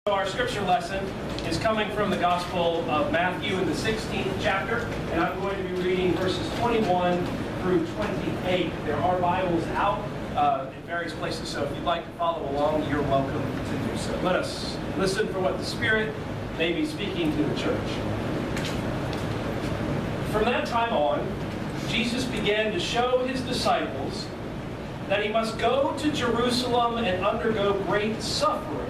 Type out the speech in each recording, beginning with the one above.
Our scripture lesson is coming from the Gospel of Matthew in the 16th chapter, and I'm going to be reading verses 21 through 28. There are Bibles out in various places, so if you'd like to follow along, you're welcome to do so. Let us listen for what the Spirit may be speaking to the church. From that time on, Jesus began to show his disciples that he must go to Jerusalem and undergo great suffering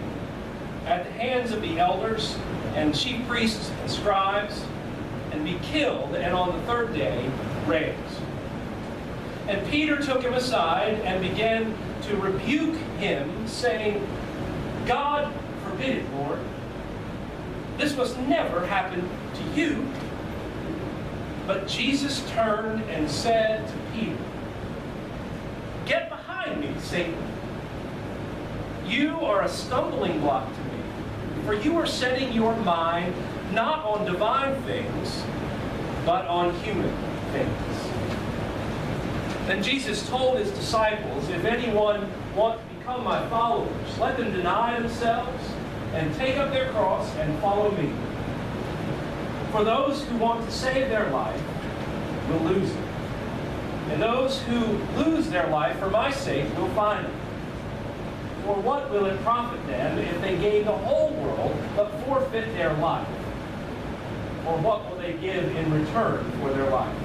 at the hands of the elders and chief priests and scribes, and be killed, and on the third day raised. And Peter took him aside and began to rebuke him, saying, God forbid it, Lord. This must never happen to you. But Jesus turned and said to Peter, Get behind me, Satan. You are a stumbling block to me, for you are setting your mind not on divine things, but on human things. Then Jesus told his disciples, If anyone wants to become my followers, let them deny themselves and take up their cross and follow me. For those who want to save their life will lose it. And those who lose their life for my sake will find it. For what will it profit them if they gain the whole world but forfeit their life? Or what will they give in return for their life?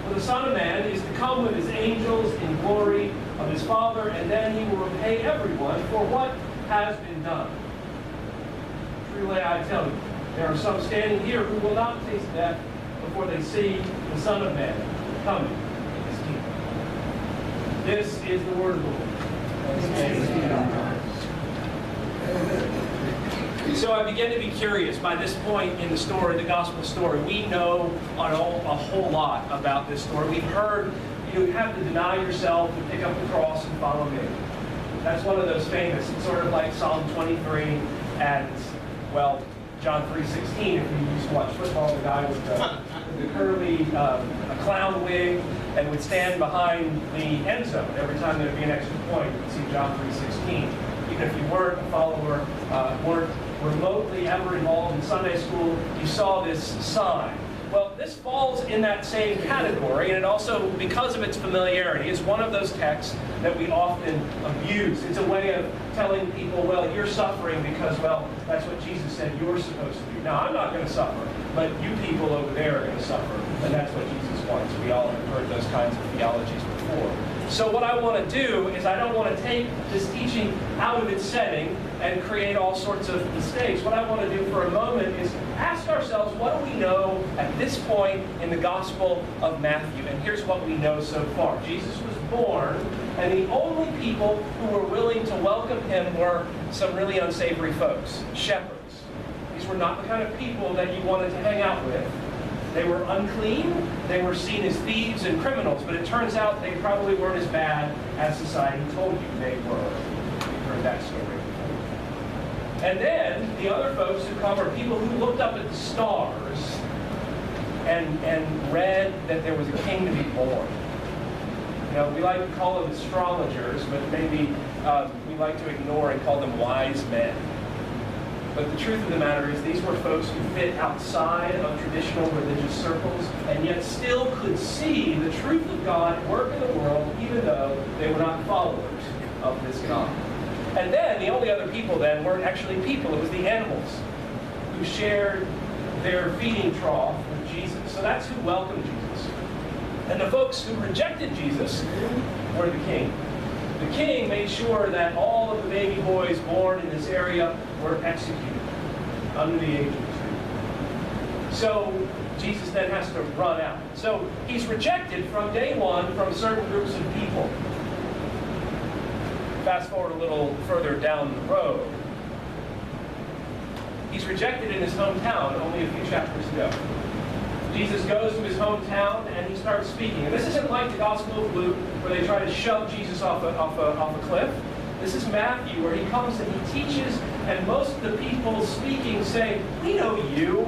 For the Son of Man is to come with his angels in glory of his Father, and then he will repay everyone for what has been done. Truly I tell you, there are some standing here who will not taste death before they see the Son of Man coming in his kingdom. This is the word of the Lord. So I begin to be curious by this point in the story, the gospel story. We know a whole lot about this story. We've heard you have to deny yourself and pick up the cross and follow me. That's one of those famous. It's sort of like Psalm 23 and, well, John 3:16. If you used to watch football, the guy with the curly a clown wig and would stand behind the end zone every time there would be an extra point. You could see John 3:16. Even if you weren't a follower, weren't remotely ever involved in Sunday school, you saw this sign. Well, this falls in that same category, and it also, because of its familiarity, is one of those texts that we often abuse. It's a way of telling people, well, you're suffering because, well, that's what Jesus said you're supposed to do. Now, I'm not going to suffer, but you people over there are going to suffer, and that's what Jesus wants. We all have heard those kinds of theologies before. So what I want to do is I don't want to take this teaching out of its setting and create all sorts of mistakes. What I want to do for a moment is ask ourselves, what do we know at this point in the Gospel of Matthew? And here's what we know so far. Jesus was born, and the only people who were willing to welcome him were some really unsavory folks, shepherds. These were not the kind of people that you wanted to hang out with. They were unclean, they were seen as thieves and criminals, but it turns out they probably weren't as bad as society told you they were. You've heard that story before. And then the other folks who come are people who looked up at the stars and read that there was a king to be born. You know, we like to call them astrologers, but maybe we like to ignore and call them wise men. But the truth of the matter is these were folks who fit outside of traditional religious circles and yet still could see the truth of God work in the world even though they were not followers of this God. And then the only other people then weren't actually people. It was the animals who shared their feeding trough with Jesus. So that's who welcomed Jesus. And the folks who rejected Jesus were the king. The king made sure that all of the baby boys born in this area were executed under the age of 2. So Jesus then has to run out. So he's rejected from day one from certain groups of people. Fast forward a little further down the road. He's rejected in his hometown only a few chapters ago. Jesus goes to his hometown and he starts speaking. And this isn't like the Gospel of Luke where they try to shove Jesus off a cliff. This is Matthew where he comes and he teaches, and most of the people speaking say, we know you.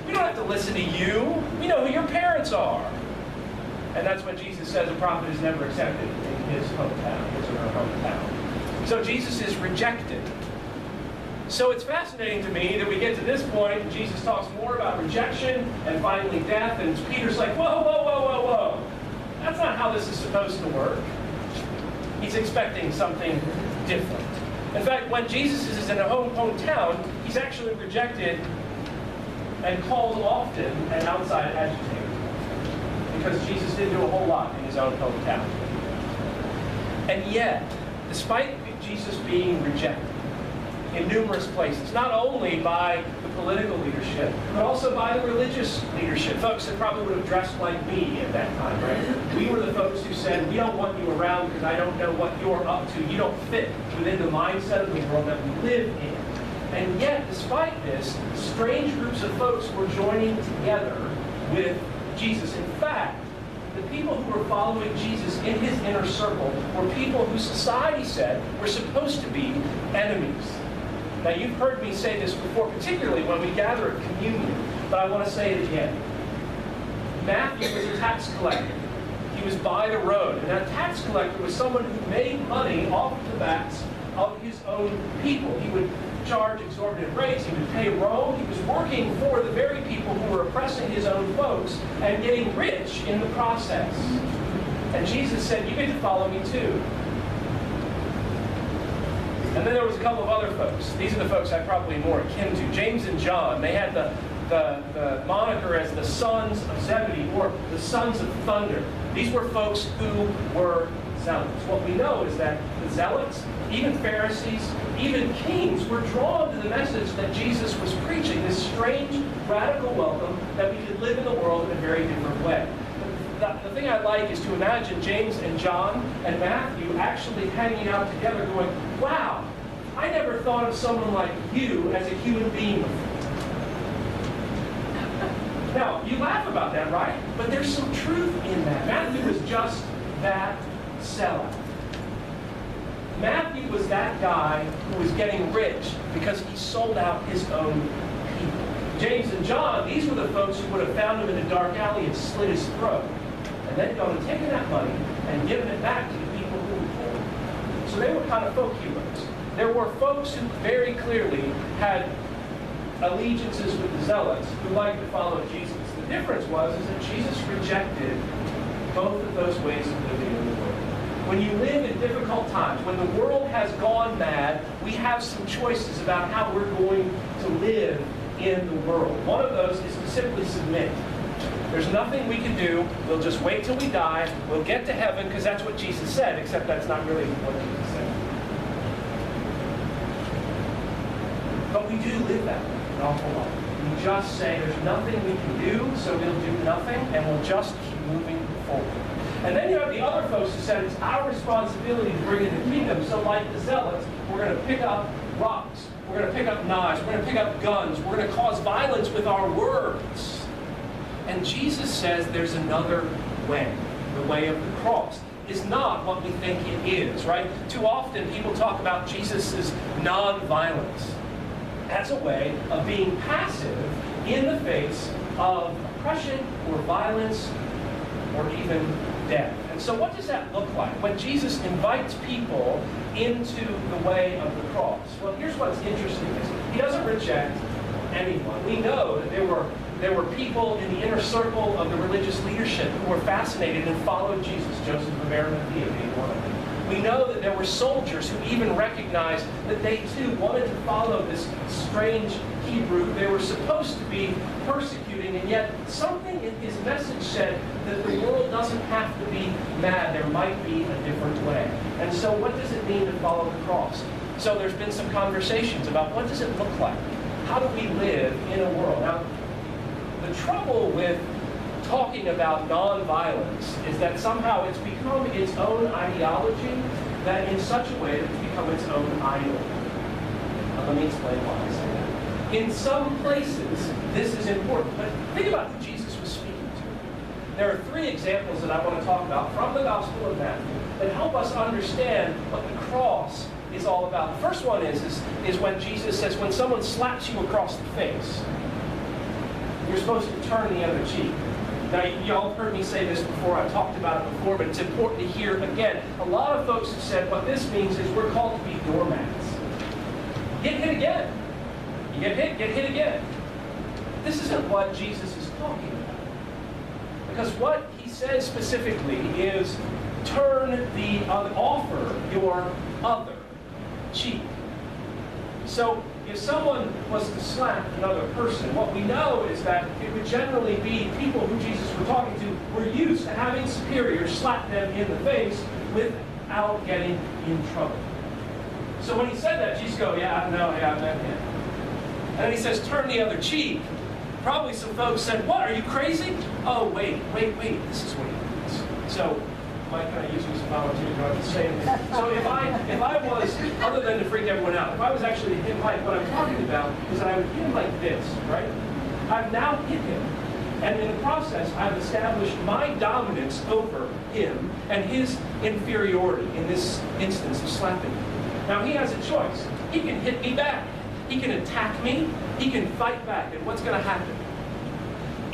We don't have to listen to you. We know who your parents are. And that's when Jesus says a prophet is never accepted in his hometown, his or her hometown. So Jesus is rejected. So it's fascinating to me that we get to this point, and Jesus talks more about rejection and finally death, and Peter's like, whoa, whoa, whoa, whoa, whoa. That's not how this is supposed to work. He's expecting something different. In fact, when Jesus is in a hometown, he's actually rejected and called often an outside agitator, because Jesus didn't do a whole lot in his own hometown. And yet, despite Jesus being rejected in numerous places, not only by the political leadership, but also by the religious leadership, folks that probably would have dressed like me at that time, right? We were the folks who said, we don't want you around because I don't know what you're up to. You don't fit within the mindset of the world that we live in. And yet, despite this, strange groups of folks were joining together with Jesus. In fact, the people who were following Jesus in his inner circle were people who society said were supposed to be enemies. Now, you've heard me say this before, particularly when we gather at communion, but I want to say it again. Matthew was a tax collector. He was by the road, and that tax collector was someone who made money off the backs of his own people. He would charge exorbitant rates, he would pay Rome, he was working for the very people who were oppressing his own folks and getting rich in the process. And Jesus said, you get to follow me too. And then there was a couple of other folks. These are the folks I'm probably more akin to. James and John, they had the moniker as the sons of Zebedee, or the sons of thunder. These were folks who were zealots. What we know is that the zealots, even Pharisees, even kings, were drawn to the message that Jesus was preaching, this strange, radical welcome that we could live in the world in a very different way. The thing I like is to imagine James and John and Matthew actually hanging out together going, wow, I never thought of someone like you as a human being before. Now, you laugh about that, right? But there's some truth in that. Matthew was just that sellout. Matthew was that guy who was getting rich because he sold out his own people. James and John, these were the folks who would have found him in a dark alley and slit his throat, and then gone and taken that money and given it back to the people who were poor. So they were kind of folk heroes. There were folks who very clearly had allegiances with the zealots who liked to follow Jesus. The difference was that Jesus rejected both of those ways of living in the world. When you live in difficult times, when the world has gone mad, we have some choices about how we're going to live in the world. One of those is to simply submit. There's nothing we can do. We'll just wait till we die. We'll get to heaven because that's what Jesus said, except that's not really what Jesus said. But we do live that way an awful lot. We just say there's nothing we can do, so we'll do nothing, and we'll just keep moving forward. And then you have the other folks who said it's our responsibility to bring in the kingdom. So like the zealots, we're going to pick up rocks. We're going to pick up knives. We're going to pick up guns. We're going to cause violence with our words. And Jesus says there's another way. The way of the cross is not what we think it is, right? Too often people talk about Jesus' non-violence as a way of being passive in the face of oppression or violence or even death. And so what does that look like when Jesus invites people into the way of the cross? Well, here's what's interesting is he doesn't reject anyone. We know that there were people in the inner circle of the religious leadership who were fascinated and followed Jesus, Joseph of Arimathea being one of them. We know that there were soldiers who even recognized that they too wanted to follow this strange Hebrew they were supposed to be persecuting, and yet something in his message said that the world doesn't have to be mad. There might be a different way. And so what does it mean to follow the cross? So there's been some conversations about what does it look like? How do we live in a world? Now, the trouble with talking about nonviolence is that somehow it's become its own ideology, that in such a way that it's become its own idol. Let me explain why I say that. In some places, this is important, but think about who Jesus was speaking to. There are three examples that I want to talk about from the Gospel of Matthew that help us understand what the cross is all about. The first one is when Jesus says, when someone slaps you across the face, you're supposed to turn the other cheek. Now, y'all heard me say this before, I've talked about it before, but it's important to hear again. A lot of folks have said what this means is we're called to be doormats. Get hit again. You get hit again. This isn't what Jesus is talking about. Because what he says specifically is offer your other cheek. So if someone was to slap another person, what we know is that it would generally be people who Jesus was talking to were used to having superiors slap them in the face without getting in trouble. So when he said that, Jesus go, yeah, no, yeah, I meant him. And then he says, turn the other cheek. Probably some folks said, what, are you crazy? Oh, wait, this is what he means. So, Mike, can I use you as a volunteer to say anything? So if I was, other than to freak everyone out, if I was actually to hit Mike, what I'm talking about is that I would hit him like this, right? I've now hit him. And in the process, I've established my dominance over him and his inferiority in this instance of slapping him. Now, he has a choice. He can hit me back. He can attack me. He can fight back. And what's going to happen?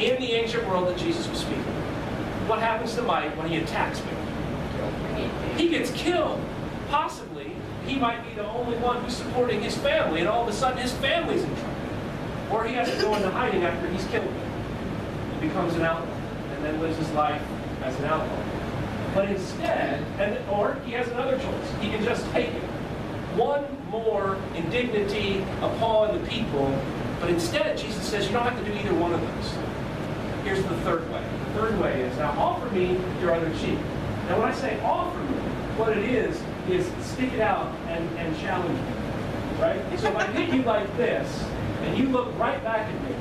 In the ancient world that Jesus was speaking, what happens to Mike when he attacks me? He gets killed. Possibly, he might be the only one who's supporting his family, and all of a sudden his family's in trouble. Or he has to go into hiding after he's killed me. He becomes an outlaw, and then lives his life as an outlaw. But instead, or he has another choice. He can just take it. One more indignity upon the people, but instead Jesus says you don't have to do either one of those. Here's the third way. The third way is, now offer me your other cheek. Now when I say offer me, what it is stick it out and challenge me. Right? So if I hit you like this, and you look right back at me,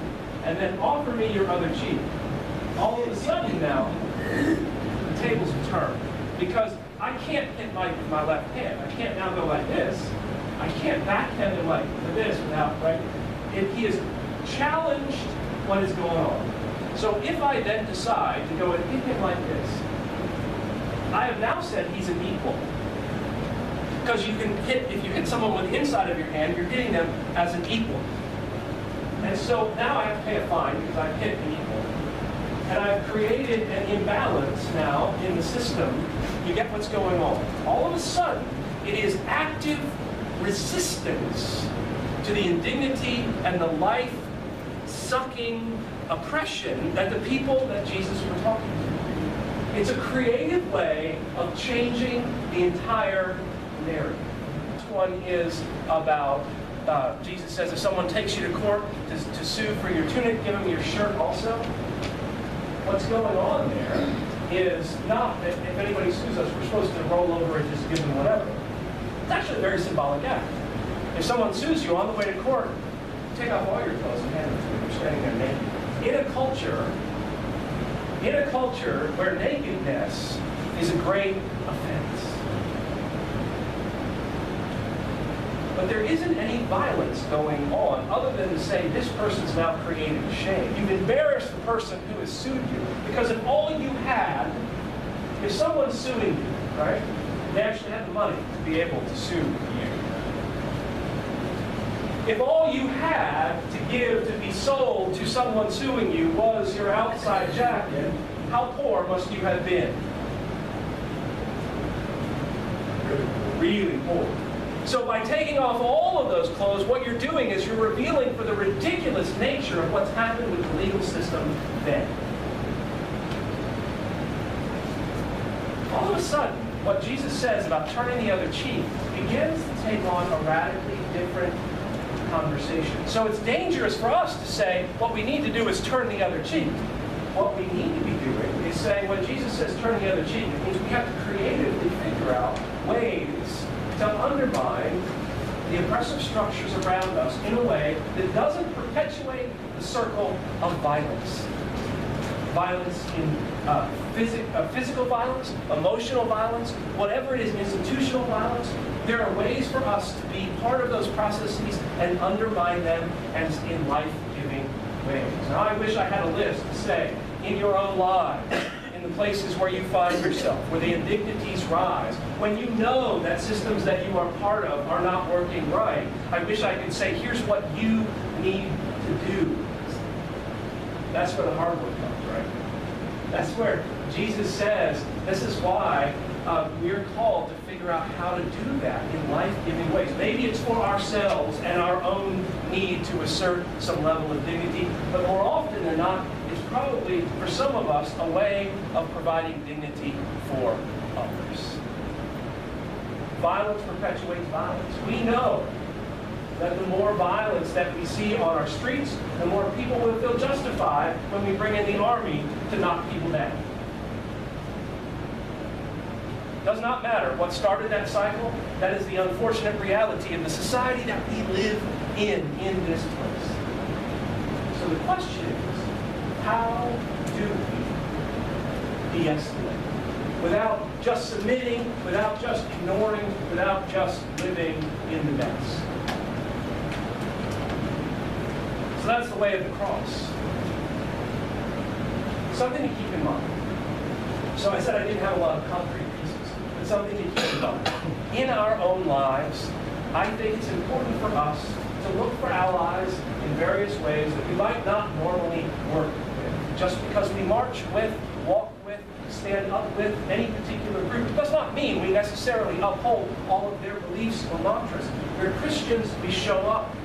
and then offer me your other cheek, all of a sudden now, the tables have turned. Because I can't hit Mike with my left hand. I can't now go like this. I can't backhand him like this without, right? He has challenged what is going on. So if I then decide to go and hit him like this, I have now said he's an equal. Because you can hit, if you hit someone with the inside of your hand, you're hitting them as an equal. And so now I have to pay a fine because I've hit an equal. And I've created an imbalance now in the system. You get what's going on. All of a sudden, it is active resistance to the indignity and the life-sucking oppression that the people that Jesus were talking to. It's a creative way of changing the entire narrative. This one is about, Jesus says, if someone takes you to court to sue for your tunic, give them your shirt also. What's going on there is not that if anybody sues us, we're supposed to roll over and just give them whatever. It's actually a very symbolic act. If someone sues you on the way to court, take off all your clothes and hand them to them. You're standing there naked. In a culture where nakedness is a great offense. But there isn't any violence going on other than to say this person's now created shame. You've embarrassed the person who has sued you. Because if all you had, if someone's suing you, right, they actually have the money to be able to sue you. If all you had to give to be sold to someone suing you was your outside jacket, how poor must you have been? Really poor. So by taking off all of those clothes, what you're doing is you're revealing for the ridiculous nature of what's happened with the legal system then. All of a sudden, what Jesus says about turning the other cheek begins to take on a radically different conversation. So it's dangerous for us to say, what we need to do is turn the other cheek. What we need to be doing is saying, when Jesus says turn the other cheek, it means we have to creatively figure out ways to undermine the oppressive structures around us in a way that doesn't perpetuate the circle of violence. Violence in physical violence, emotional violence, whatever it is, institutional violence. There are ways for us to be part of those processes and undermine them as in life-giving ways. Now, I wish I had a list to say, in your own lives, in the places where you find yourself, where the indignities rise, when you know that systems that you are part of are not working right, I wish I could say, here's what you need to do. That's where the hard work comes, right? That's where Jesus says, this is why we're called to figure out how to do that in life-giving ways. Maybe it's for ourselves and our own need to assert some level of dignity, but more often than not, it's probably, for some of us, a way of providing dignity for others. Violence perpetuates violence. We know that the more violence that we see on our streets, the more people will feel justified when we bring in the army to knock people down. Does not matter what started that cycle. That is the unfortunate reality of the society that we live in this place. So the question is, how do we de-escalate? Without just submitting, without just ignoring, without just living in the mess. So that's the way of the cross. Something to keep in mind. So I said I didn't have a lot of concrete pieces, but something to keep in mind. In our own lives, I think it's important for us to look for allies in various ways that we might not normally work with. Just because we march with, walk with, stand up with any particular group does not mean we necessarily uphold all of their beliefs or mantras. We're Christians, we show up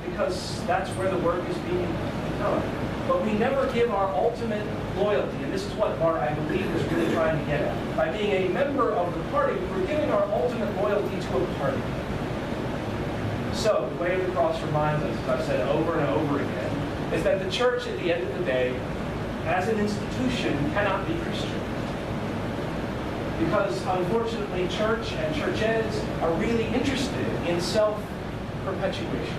because that's where the work is being done. But we never give our ultimate loyalty, and this is what Mark, I believe, is really trying to get at. By being a member of the party, we're giving our ultimate loyalty to a party. So, the way of the cross reminds us, as I've said over and over again, is that the church, at the end of the day, as an institution, cannot be Christian. Because, unfortunately, church and churches are really interested in self-perpetuation.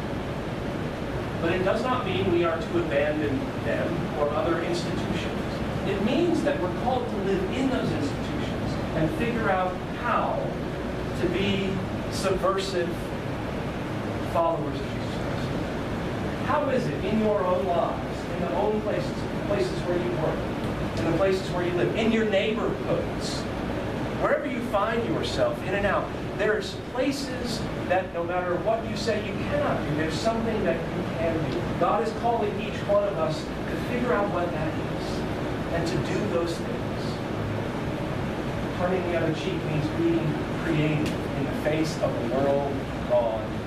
But it does not mean we are to abandon them or other institutions. It means that we're called to live in those institutions and figure out how to be subversive followers of Jesus Christ. How is it in your own lives, in the own places where you work, in the places where you live, in your neighborhoods, wherever you find yourself, in and out, there's places that no matter what you say you cannot do, there's something that you can do. God is calling each one of us to figure out what that is and to do those things. Turning the other cheek means being creative in the face of a world gone